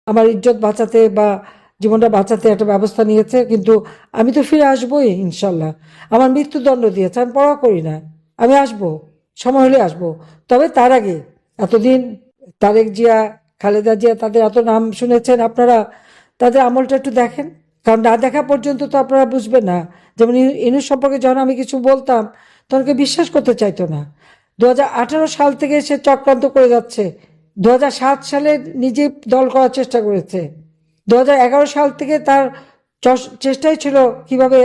আমার ইজ্জত বাঁচাতে বা জীবনটা বাঁচাতে একটা ব্যবস্থা নিয়েছে, কিন্তু আমি তো ফিরে আসবোই ইনশাল্লাহ। আমার মৃত্যুদণ্ড দিয়েছে, আমি পরোয়া করি না, আমি আসবো, সময় হলে আসবো। তবে তার আগে এতদিন তারেক জিয়া, খালেদা জিয়া, তাদের এত নাম শুনেছেন আপনারা, তাদের আমলটা একটু দেখেন। কারণ না দেখা পর্যন্ত তো আপনারা বুঝবেন না। যেমন ইনুস সম্পর্কে যখন আমি কিছু বলতাম তখন কেউ বিশ্বাস করতে চাইতো না। 2018 সাল থেকে সে চক্রান্ত করে যাচ্ছে। 2007 সালে নিজে দল করার চেষ্টা করেছে। 2011 সাল থেকে তার চেষ্টাই ছিল কিভাবে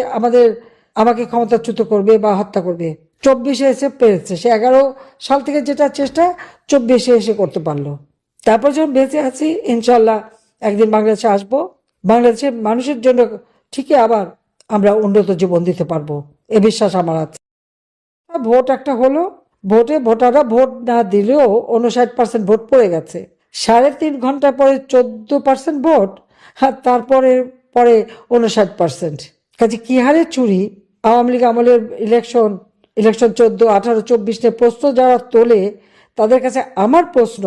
আমাকে ক্ষমতাচ্যুত করবে বা হত্যা করবে। 24-এ এসে পেরেছে। সে 11 সাল থেকে যেটা চেষ্টা 24-এ এসে করতে পারলো। তারপর যখন বেঁচে আছি, ইনশাল্লাহ একদিন বাংলাদেশে আসবো। বাংলাদেশের মানুষের জন্য ঠিকই আবার আমরা উন্নত জীবন দিতে পারবো, এ বিশ্বাস আমার আছে। ভোট একটা হলো, ভোটে ভোটাররা ভোট না দিলেও 59% ভোট পড়ে গেছে। 3.5 ঘন্টা পরে 14% ভোট, আর তারপরে পরে 59%। কাজে কি হারে চুরি! আওয়ামী লীগ আমলের ইলেকশন 14, 18, 24 নিয়ে প্রশ্ন যারা তোলে, তাদের কাছে আমার প্রশ্ন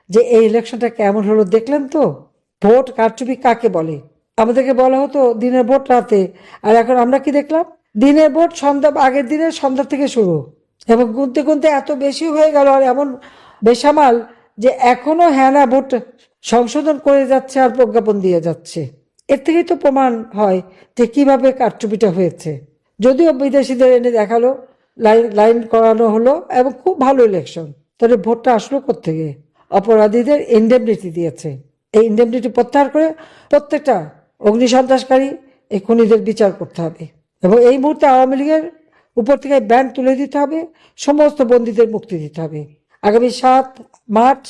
যে এই ইলেকশনটা কেমন হলো দেখলেন তো? ভোট কারচুপি কাকে বলে? আমাদেরকে বলা হতো দিনের ভোট রাতে, আর এখন আমরা কি দেখলাম? দিনের ভোট সন্ধ্যা, আগের দিনের সন্ধ্যা থেকে শুরু, এবং গুনতে গুনতে এত বেশি হয়ে গেল, আর এমন বেসামাল যে এখনো হ্যানা ভোট সংশোধন করে যাচ্ছে আর প্রজ্ঞাপন দিয়ে যাচ্ছে। এর থেকেই তো প্রমাণ হয় যে কিভাবে কারচুপিটা হয়েছে। যদিও বিদেশিদের এনে দেখালো, লাইন লাইন করানো হলো এবং খুব ভালো ইলেকশন, তাহলে ভোটটা আসলো কোত্থেকে? অপরাধীদের ইনডেমনিটি দিয়েছে। এই ইনডেমনিটি প্রত্যাহার করে প্রত্যেকটা অগ্নিসন্ত্রাসকারী, এই খুনিদের বিচার করতে হবে, এবং এই মুহূর্তে আওয়ামী লীগের উপর থেকে ব্যান তুলে দিতে হবে, সমস্ত বন্দীদের মুক্তি দিতে হবে। আগামী 7 মার্চ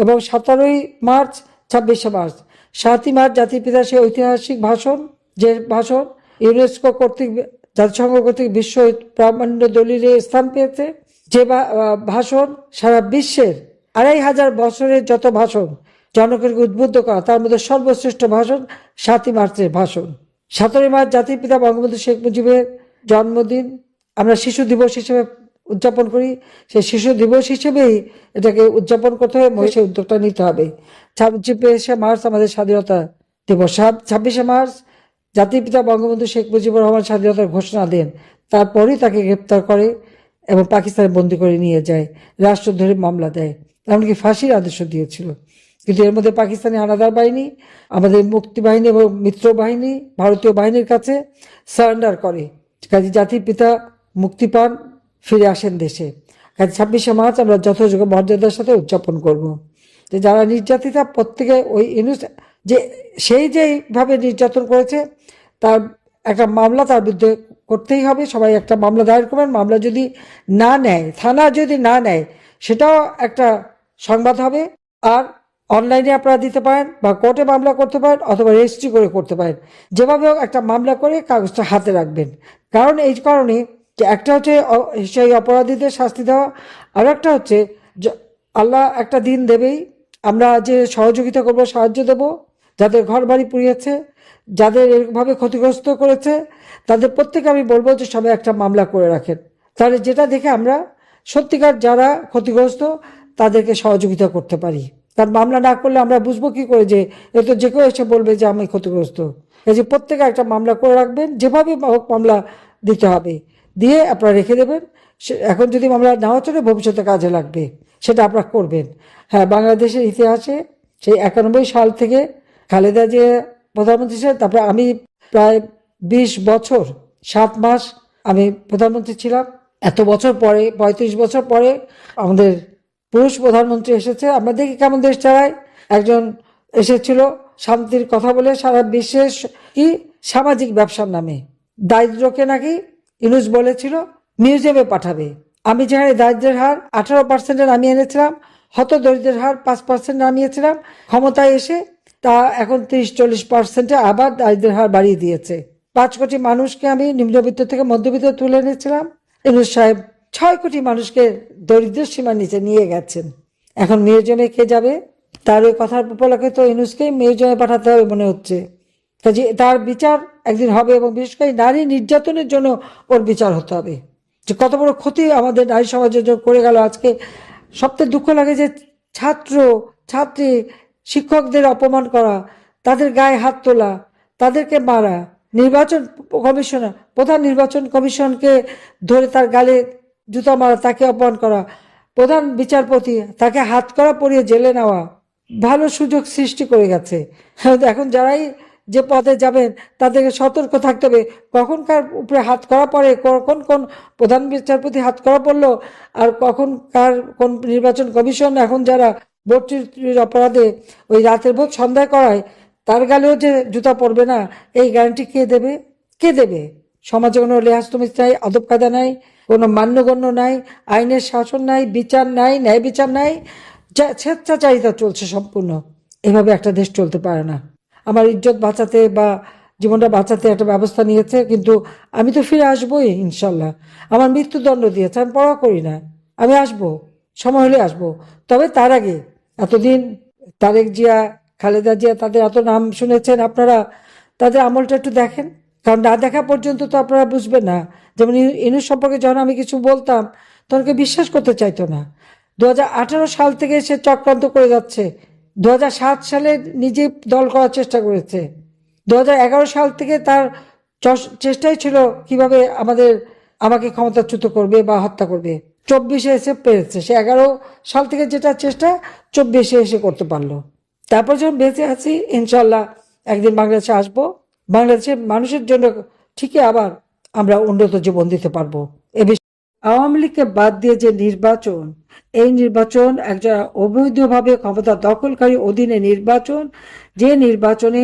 এবং 17 মার্চ, 26 মার্চ, 7ই মার্চ জাতির পিতার সেই ঐতিহাসিক ভাষণ, যে ভাষণ ইউনেস্কো কর্তৃক, জাতিসংঘ কর্তৃক বিশ্ব প্রামাণ্য দলিলে স্থান পেয়েছে, যে ভাষণ সারা বিশ্বের 2500 বছরের যত ভাষণ জনগণকে উদ্বুদ্ধ করা, তার মধ্যে সর্বশ্রেষ্ঠ ভাষণ 7ই মার্চের ভাষণ। 17 মার্চ জাতির পিতা বঙ্গবন্ধু শেখ মুজিবের জন্মদিন, আমরা শিশু দিবস হিসেবে উদযাপন করি। সেই শিশু দিবস হিসেবেই এটাকে উদযাপন করতে হবে, সেই উদ্যোগটা নিতে হবে। 26শে মার্চ আমাদের স্বাধীনতা দিবস। 26শে মার্চ জাতির পিতা বঙ্গবন্ধু শেখ মুজিবুর রহমান স্বাধীনতার ঘোষণা দেন, তারপরই তাকে গ্রেপ্তার করে এবং পাকিস্তানে বন্দী করে নিয়ে যায়, রাষ্ট্রদ্রোহী মামলা দেয়, এমনকি ফাঁসির আদেশ দিয়েছিল। কিন্তু এর মধ্যে পাকিস্তানি হানাদার বাহিনী আমাদের মুক্তি বাহিনী এবং মিত্র বাহিনী, ভারতীয় বাহিনীর কাছে সারেন্ডার করে। কাজে জাতির পিতা মুক্তি পান, ফিরে আসেন দেশে। কাজে 26শে মার্চ আমরা যথাযোগ্য মর্যাদার সাথে উদযাপন করব। যে যারা নির্যাতিতা, প্রত্যেকে ওই ইউনুস যে সেই যেভাবে নির্যাতন করেছে তার একটা মামলা তার বিরুদ্ধে করতেই হবে। সবাই একটা মামলা দায়ের করবেন। মামলা যদি না নেয়, থানা যদি না নেয়, সেটাও একটা সংবাদ হবে। আর অনলাইনে আপনারা দিতে পারেন বা কোর্টে মামলা করতে পারেন, অথবা রেজিস্ট্রি করে করতে পারেন। যেভাবে একটা মামলা করে কাগজটা হাতে রাখবেন। কারণ এই কারণে যে একটা হচ্ছে সেই অপরাধীদের শাস্তি দেওয়া, আর একটা হচ্ছে আল্লাহ একটা দিন দেবেই, আমরা যে সহযোগিতা করব, সাহায্য দেব, যাদের ঘর বাড়ি পুড়িয়েছে, যাদের এরকমভাবে ক্ষতিগ্রস্ত করেছে, তাদের প্রত্যেকে আমি বলবো যে সবাই একটা মামলা করে রাখেন। তাহলে যেটা দেখে আমরা সত্যিকার যারা ক্ষতিগ্রস্ত তাদেরকে সহযোগিতা করতে পারি। কারণ মামলা না করলে আমরা বুঝবো কি করে যে এ তো যে কেউ এসে বলবে যে আমি ক্ষতিগ্রস্ত। এই যে প্রত্যেকে একটা মামলা করে রাখবেন, যেভাবে হোক মামলা দিতে হবে, দিয়ে আপনারা রেখে দেবেন। এখন যদি মামলা নাও চলে, ভবিষ্যতে কাজে লাগবে, সেটা আপনারা করবেন। হ্যাঁ, বাংলাদেশের ইতিহাসে সেই 91 সাল থেকে খালেদা জিয়া প্রধানমন্ত্রী ছিলেন, তারপরে আমি প্রায় 20 বছর 7 মাস আমি প্রধানমন্ত্রী ছিলাম। এত বছর পরে, 35 বছর পরে আমাদের পুরুষ প্রধানমন্ত্রী এসেছে। আমরা দেখি কেমন দেশ চালায়। একজন এসেছিল শান্তির কথা বলে সারা বিশ্বের কি সামাজিক ব্যবসার নামে, দারিদ্রকে নাকি ইউনুস বলেছিল মিউজিয়ামে পাঠাবে। আমি যেখানে দারিদ্রের হার 18% নামিয়ে এনেছিলাম, হত দরিদ্রের হার 5% নামিয়েছিলাম, ক্ষমতায় এসে তা এখন 30-40% আবার দারিদ্রের হার বাড়িয়ে দিয়েছে। 5 কোটি মানুষকে আমি নিম্নবিত্ত থেকে মধ্যবিত্ত তুলে এনেছিলাম। ইউনুস সাহেব 6 কোটি মানুষকে দরিদ্রের সীমার নিচে নিয়ে গেছেন। এখন মিউজিয়ামে কে যাবে? তার ওই কথার উপলক্ষে তো ইউনুসকেই মিউজিয়ামে পাঠাতে হবে মনে হচ্ছে। কাজে তার বিচার একদিন হবে, এবং বিশেষ করে নারী নির্যাতনের জন্য ওর বিচার হতে হবে। যে কত বড় ক্ষতি আমাদের নারী সমাজের জন্য করে গেল। আজকে সবচেয়ে দুঃখ লাগে যে ছাত্র ছাত্রী শিক্ষকদের অপমান করা, তাদের গায়ে হাত তোলা, তাদেরকে মারা, নির্বাচন কমিশনার প্রধান নির্বাচন কমিশনকে ধরে তার গালে জুতা মারা, তাকে অপমান করা, প্রধান বিচারপতি তাকে হাত করা পরিয়ে জেলে নেওয়া, ভালো সুযোগ সৃষ্টি করে গেছে। এখন যারাই যে পদে যাবেন তাদেরকে সতর্ক থাকতে হবে, কখন কার উপরে হাত করা পড়ে, কখন কোন প্রধান বিচারপতি হাত করা পড়লো, আর কখন কার কোন নির্বাচন কমিশন এখন যারা ভোট চুরির অপরাধে ওই রাতের ভোট সন্ধ্যায় করায় তার গালেও যে জুতা পড়বে না, এই গ্যারান্টি কে দেবে? কে দেবে? সমাজে কোনো লেহাজ তমিজ নাই, আদব কায়দা নাই, কোনো মান্যগণ্য নাই, আইনের শাসন নাই, বিচার নাই, ন্যায় বিচার নাই, স্বেচ্ছাচারিতা চলছে সম্পূর্ণ। এভাবে একটা দেশ চলতে পারে না। আমার ইজ্জত বাঁচাতে বা জীবনটা বাঁচাতে একটা ব্যবস্থা নিয়েছে, কিন্তু আমি তো ফিরে আসবোই ইনশাল্লাহ। আমার মৃত্যুদণ্ড দিয়েছে, আমি পরোয়া করি না, আমি আসবো, সময় হলে আসবো। তবে তার আগে এতদিন তারেক জিয়া, খালেদা জিয়া, তাদের এত নাম শুনেছেন আপনারা, তাদের আমলটা একটু দেখেন, কারণ না দেখা পর্যন্ত তো আপনারা বুঝবেন না। যেমন ইনুস সম্পর্কে যখন আমি কিছু বলতাম তখন কেউ বিশ্বাস করতে চাইতো না। 2018 সাল থেকে সে চক্রান্ত করে যাচ্ছে। 2007 সালে নিজে দল করার চেষ্টা করেছে। 2011 সাল থেকে তার চেষ্টাই ছিল কিভাবে আমাকে ক্ষমতাচ্যুত করবে বা হত্যা করবে। 24-এ এসে পেরেছে। সে 11 সাল থেকে যেটা চেষ্টা 24-এ এসে করতে পারলো। তারপর যখন বেঁচে আছি, ইনশাল্লাহ একদিন বাংলাদেশে আসবো, বাংলাদেশের মানুষের জন্য ঠিকই আবার আমরা উন্নত জীবন দিতে পারবো। আওয়ামী লীগকে বাদ দিয়ে যে নির্বাচন, এই নির্বাচন একজন অবৈধভাবে ক্ষমতা দখলকারী অধীনে নির্বাচন, যে নির্বাচনে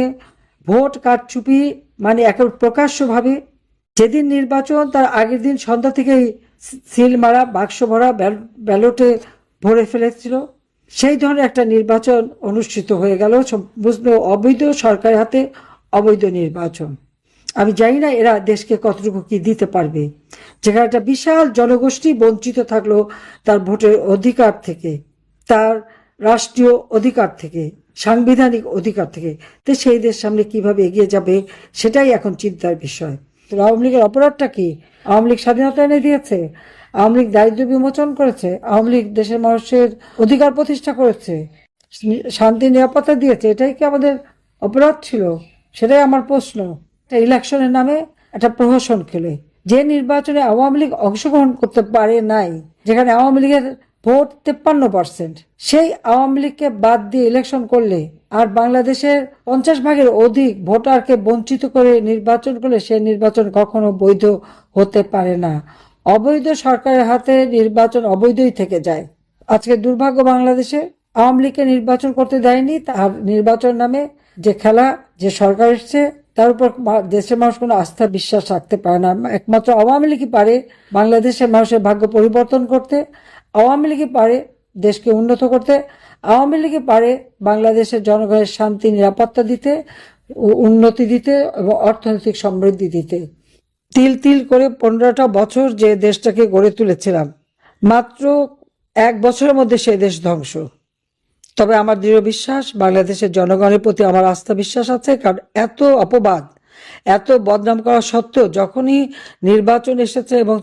ভোট কারচুপি মানে একেবারে প্রকাশ্যভাবে, যেদিন নির্বাচন তার আগের দিন সন্ধ্যা থেকেই সিল মারা, বাক্স ভরা, ব্যালটে ভরে ফেলেছিল, সেই ধরনের একটা নির্বাচন অনুষ্ঠিত হয়ে গেল সম্পূর্ণ অবৈধ সরকারের হাতে। অবৈধ নির্বাচন, আমি জানি না এরা দেশকে কতটুকু কি দিতে পারবে, যেখানে একটা বিশাল জনগোষ্ঠী বঞ্চিত থাকলো তার ভোটের অধিকার থেকে, তার রাষ্ট্রীয় অধিকার থেকে, সাংবিধানিক অধিকার থেকে। তো সেই দেশ সামনে কিভাবে এগিয়ে যাবে সেটাই এখন চিন্তার বিষয়। তো আওয়ামী লীগের অপরাধটা কি? আওয়ামী লীগ স্বাধীনতা এনে দিয়েছে, আওয়ামী লীগ দারিদ্র্য বিমোচন করেছে, আওয়ামী লীগ দেশের মানুষের অধিকার প্রতিষ্ঠা করেছে, শান্তি নিরাপত্তা দিয়েছে, এটাই কি আমাদের অপরাধ ছিল? সেটাই আমার প্রশ্ন। ইলেকশনের নামে একটা প্রহসন খেলে যে নির্বাচনে আওয়ামী লীগ অংশগ্রহণ করতে পারে নাই, যেখানে আওয়ামী লীগের ভোট 53%, সেই আওয়ামী লীগকে বাদ দিয়ে ইলেকশন করলে আর বাংলাদেশের 50 ভাগের অধিক ভোটারকে বঞ্চিত করে নির্বাচন করলে সে নির্বাচন কখনো বৈধ হতে পারে না। অবৈধ সরকারের হাতে নির্বাচন অবৈধই থেকে যায়। আজকে দুর্ভাগ্য, বাংলাদেশে আওয়ামী লীগকে নির্বাচন করতে দেয়নি, তার নির্বাচন নামে যে খেলা, যে সরকার এসছে তার উপর দেশের মানুষ কোনো আস্থা বিশ্বাস রাখতে পারে না। একমাত্র আওয়ামী লীগই পারে বাংলাদেশের মানুষের ভাগ্য পরিবর্তন করতে, আওয়ামী লীগই পারে দেশকে উন্নত করতে, আওয়ামী লীগই পারে বাংলাদেশের জনগণের শান্তি নিরাপত্তা দিতে, উন্নতি দিতে এবং অর্থনৈতিক সমৃদ্ধি দিতে। তিল তিল করে 15টা বছর যে দেশটাকে গড়ে তুলেছিলাম, মাত্র 1 বছরের মধ্যে সেই দেশ ধ্বংস। তবে আমার দৃঢ় বিশ্বাস, বাংলাদেশের জনগণের প্রতি আমার আস্থা বিশ্বাস আছে, কারণ এত অপবাদ, এত বদনাম করা সত্ত্বেও যখনই নির্বাচন এসেছে এবং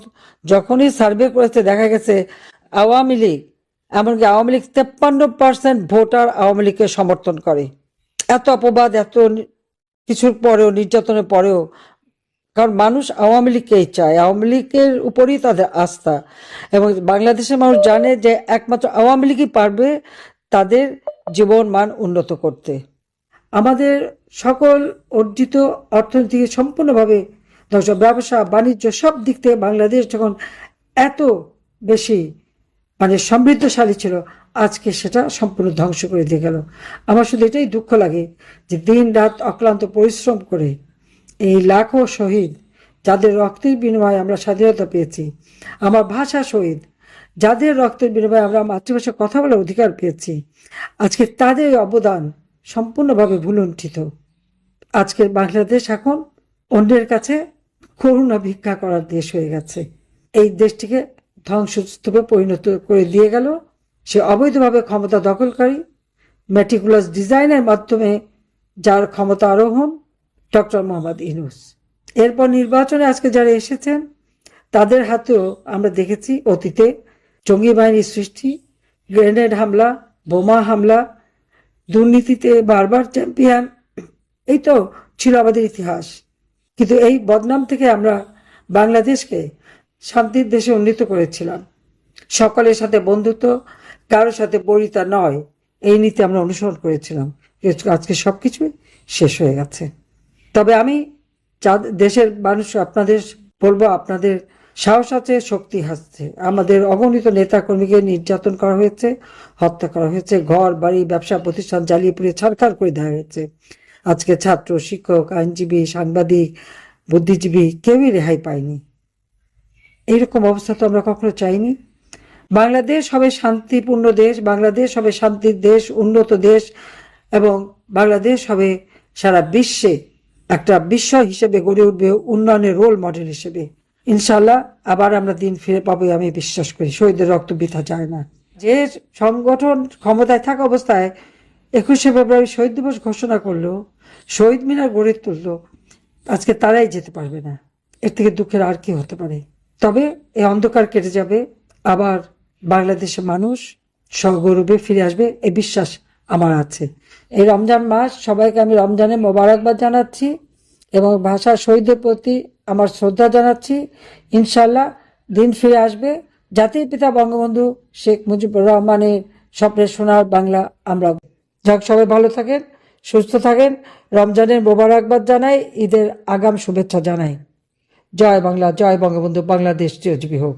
যখনই সার্ভে করেছে দেখা গেছে আওয়ামী লীগ, এমনকি আওয়ামী লীগ 53% ভোটার আওয়ামী লীগকে সমর্থন করে। এত অপবাদ, এত কিছুর পরেও, নির্যাতনের পরেও, কারণ মানুষ আওয়ামী লীগকেই চায়, আওয়ামী লীগের উপরই তাদের আস্থা। এবং বাংলাদেশের মানুষ জানে যে একমাত্র আওয়ামী লীগই পারবে তাদের জীবন মান উন্নত করতে। আমাদের সকল অর্জিত অর্থনীতি সম্পূর্ণভাবে ধ্বংস, ব্যবসা বাণিজ্য সব দিক থেকে বাংলাদেশ যখন এত বেশি মানে সমৃদ্ধশালী ছিল, আজকে সেটা সম্পূর্ণ ধ্বংস করে দিয়ে গেল। আমার শুধু এটাই দুঃখ লাগে যে দিন রাত অক্লান্ত পরিশ্রম করে এই লাখো শহীদ, যাদের রক্তের বিনিময়ে আমরা স্বাধীনতা পেয়েছি, আমার ভাষা শহীদ, যাদের রক্তের বিনিময়ে আমরা মাতৃভাষায় কথা বলার অধিকার পেয়েছি, আজকে তাদের অবদান সম্পূর্ণভাবে ভুলুণ্ঠিত। আজকের বাংলাদেশ এখন অন্যের কাছে করুণা ভিক্ষা করার দেশ হয়ে গেছে। এই দেশটিকে ধ্বংসস্তূপে পরিণত করে দিয়ে গেল সে অবৈধভাবে ক্ষমতা দখলকারী, ম্যাটিকুলাস ডিজাইনের মাধ্যমে যার ক্ষমতা আরোহণ, ডক্টর মোহাম্মদ ইউনূস। এরপর নির্বাচনে আজকে যারা এসেছেন তাদের হাতেও আমরা দেখেছি অতীতে জঙ্গি বাহিনীর সৃষ্টি, গ্রেনেড হামলা, বোমা হামলা, দুর্নীতিতে বারবার চ্যাম্পিয়ন, এই তো ছিল আমাদের ইতিহাস। কিন্তু এই বদনাম থেকে আমরা বাংলাদেশকে শান্তির দেশে উন্নীত করেছিলাম। সকলের সাথে বন্ধুত্ব, কারোর সাথে বরিতা নয়, এই নীতি আমরা অনুসরণ করেছিলাম। কিন্তু আজকে সবকিছুই শেষ হয়ে গেছে। তবে আমি দেশের মানুষ আপনাদের বলবো, আপনাদের সাহস আছে, শক্তি আছে। আমাদের অগণিত নেতা কর্মীকে নির্যাতন করা হয়েছে, হত্যা করা হয়েছে, ঘর বাড়ি ব্যবসা প্রতিষ্ঠান জ্বালিয়ে পুড়িয়ে ছারখার করে দেওয়া হয়েছে। আজকে ছাত্র, শিক্ষক, আইনজীবী, সাংবাদিক, বুদ্ধিজীবী কেউই রেহাই পায়নি। এইরকম অবস্থা তো আমরা কখনো চাইনি। বাংলাদেশ হবে শান্তিপূর্ণ দেশ, বাংলাদেশ হবে শান্তির দেশ, উন্নত দেশ, এবং বাংলাদেশ হবে সারা বিশ্বে একটা বিশ্ব হিসেবে গড়ে উঠবে, উন্নয়নের রোল মডেল হিসেবে। ইনশাল্লাহ আবার আমরা দিন ফিরে পাবো, আমি বিশ্বাস করি। শহীদের রক্ত বৃথা যায় না। যে সংগঠন ক্ষমতায় থাকা অবস্থায় 21শে ফেব্রুয়ারি শহীদ দিবস ঘোষণা করলো, শহীদ মিনার গড়ে তুললো, আজকে তারাই যেতে পারবে না। এর থেকে দুঃখের আর কি হতে পারে? তবে এই অন্ধকার কেটে যাবে, আবার বাংলাদেশের মানুষ সগৌরবে ফিরে আসবে, এই বিশ্বাস আমার আছে। এই রমজান মাস সবাইকে আমি রমজানে মোবারকবাদ জানাচ্ছি এবং ভাষা শহীদদের প্রতি আমার শ্রদ্ধা জানাচ্ছি। ইনশাল্লাহ দিন ফিরে আসবে, জাতির পিতা বঙ্গবন্ধু শেখ মুজিবুর রহমানের স্বপ্নের সোনার বাংলা আমরা। যাক, সবাই ভালো থাকেন, সুস্থ থাকেন। রমজানের মোবারকবাদ জানাই, ঈদের আগাম শুভেচ্ছা জানাই। জয় বাংলা, জয় বঙ্গবন্ধু, বাংলাদেশ চিরজীবী হোক।